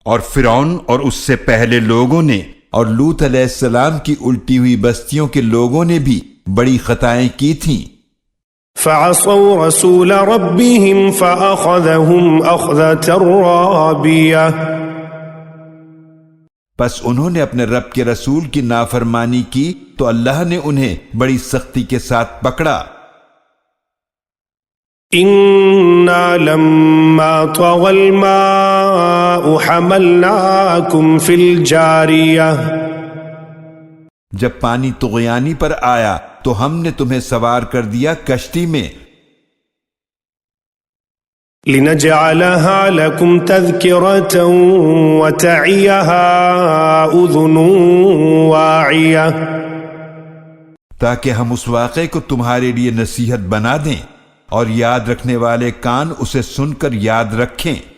اور فرعون اور اس سے پہلے لوگوں نے اور لوط علیہ السلام کی الٹی ہوئی بستیوں کے لوگوں نے بھی بڑی خطائیں کی تھیں۔ فعصوا رسول ربهم فأخذهم أخذة رابية، پس انہوں نے اپنے رب کے رسول کی نافرمانی کی تو اللہ نے انہیں بڑی سختی کے ساتھ پکڑا۔ إنا لما طغى الماء حملناكم في الجارية، جب پانی طغیانی پر آیا تو ہم نے تمہیں سوار کر دیا کشتی میں، لنجعلها لكم تذكرة وتعيها أذن واعية، تاکہ ہم اس واقعے کو تمہارے لیے نصیحت بنا دیں اور یاد رکھنے والے کان اسے سن کر یاد رکھیں۔